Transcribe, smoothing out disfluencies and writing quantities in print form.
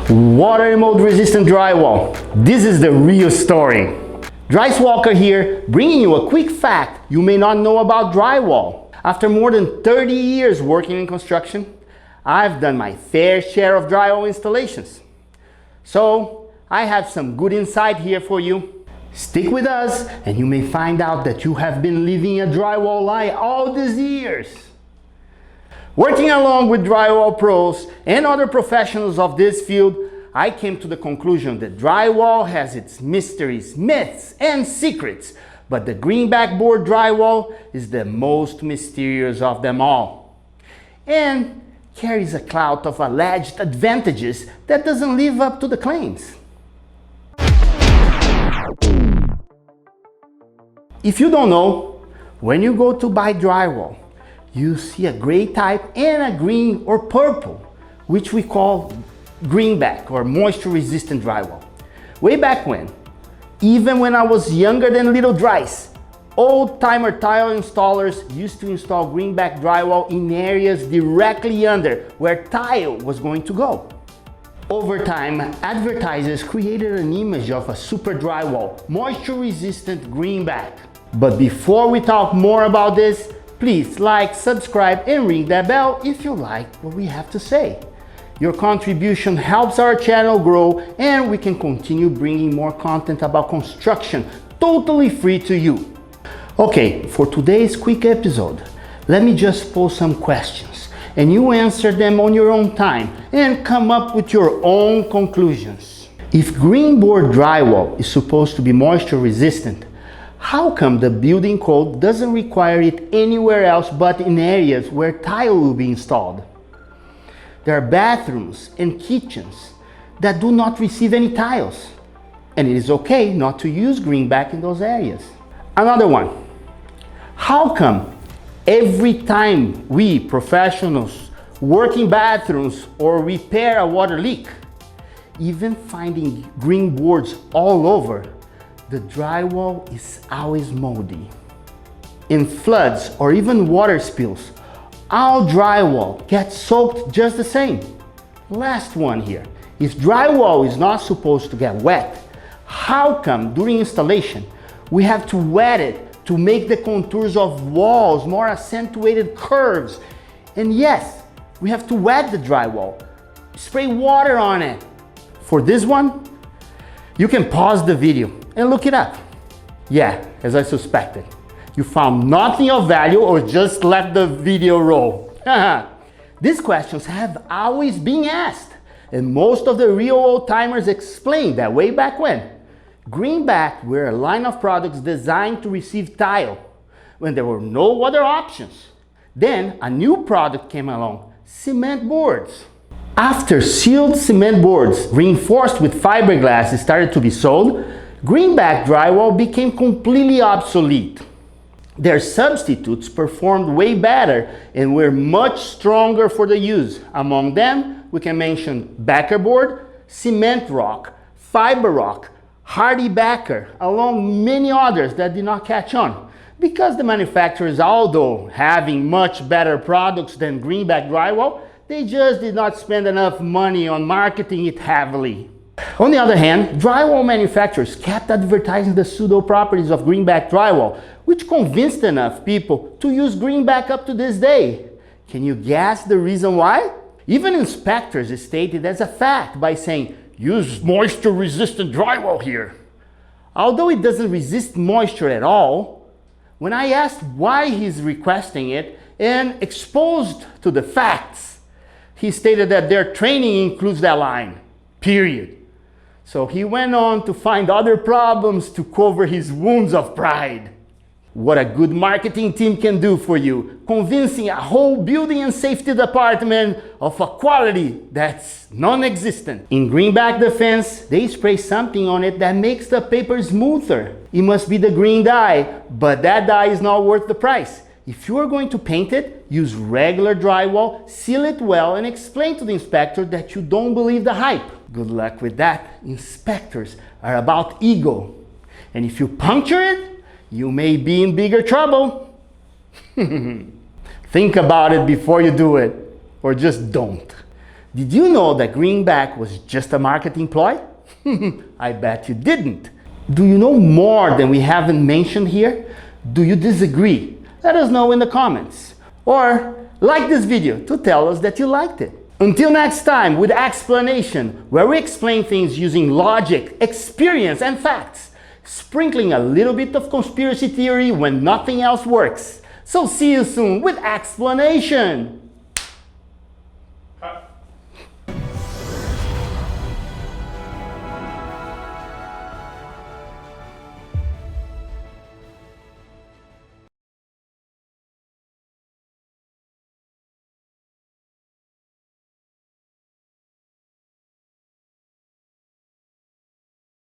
Water and mold resistant drywall. This is the real story. Dryce Walker here, bringing you a quick fact you may not know about drywall. After more than 30 years working in construction, I've done my fair share of drywall installations. So I have some good insight here for you. Stick with us and you may find out that you have been living a drywall lie all these years. Working along with drywall pros and other professionals of this field, I came to the conclusion that drywall has its mysteries, myths, and secrets, but the Greenback board drywall is the most mysterious of them all, and carries a clout of alleged advantages that doesn't live up to the claims. If you don't know, when you go to buy drywall, you see a gray type and a green or purple, which we call Greenback or moisture resistant drywall. Way back when, even when I was younger than little Dryce, old timer tile installers used to install Greenback drywall in areas directly under where tile was going to go. Over time, advertisers created an image of a super drywall, moisture resistant Greenback. But before we talk more about this, please like, subscribe, and ring that bell if you like what we have to say. Your contribution helps our channel grow and we can continue bringing more content about construction totally free to you. Okay, for today's quick episode, let me just pose some questions and you answer them on your own time and come up with your own conclusions. If green board drywall is supposed to be moisture resistant, how come the building code doesn't require it anywhere else but in areas where tile will be installed? There are bathrooms and kitchens that do not receive any tiles, and it is okay not to use Greenback in those areas. Another one, how come every time we professionals work in bathrooms or repair a water leak, even finding green boards all over, the drywall is always moldy? In floods or even water spills, all drywall gets soaked just the same. Last one here. If drywall is not supposed to get wet, how come during installation we have to wet it to make the contours of walls more accentuated curves? And yes, we have to wet the drywall, spray water on it. For this one, you can pause the video and look it up. Yeah, as I suspected. You found nothing of value or just let the video roll. These questions have always been asked, and most of the real old timers explained that way back when. Greenback were a line of products designed to receive tile when there were no other options. Then a new product came along, cement boards. After sealed cement boards reinforced with fiberglass started to be sold, Greenback drywall became completely obsolete. Their substitutes performed way better and were much stronger for the use. Among them, we can mention backer board, cement rock, fiber rock, hardy backer, along many others that did not catch on. Because the manufacturers, although having much better products than Greenback drywall, they just did not spend enough money on marketing it heavily. On the other hand, drywall manufacturers kept advertising the pseudo properties of Greenback drywall, which convinced enough people to use Greenback up to this day. Can you guess the reason why? Even inspectors stated as a fact by saying, use moisture resistant drywall here. Although it doesn't resist moisture at all, when I asked why he's requesting it and exposed to the facts, he stated that their training includes that line, period. So he went on to find other problems to cover his wounds of pride. What a good marketing team can do for you, convincing a whole building and safety department of a quality that's non-existent. In Greenback defense, they spray something on it that makes the paper smoother. It must be the green dye, but that dye is not worth the price. If you are going to paint it, use regular drywall, seal it well, and explain to the inspector that you don't believe the hype. Good luck with that. Inspectors are about ego. And if you puncture it, you may be in bigger trouble. Think about it before you do it, or just don't. Did you know that Greenback was just a marketing ploy? I bet you didn't. Do you know more than we haven't mentioned here? Do you disagree? Let us know in the comments. Or like this video to tell us that you liked it. Until next time with Explanation, where we explain things using logic, experience, and facts, sprinkling a little bit of conspiracy theory when nothing else works. So see you soon with Explanation!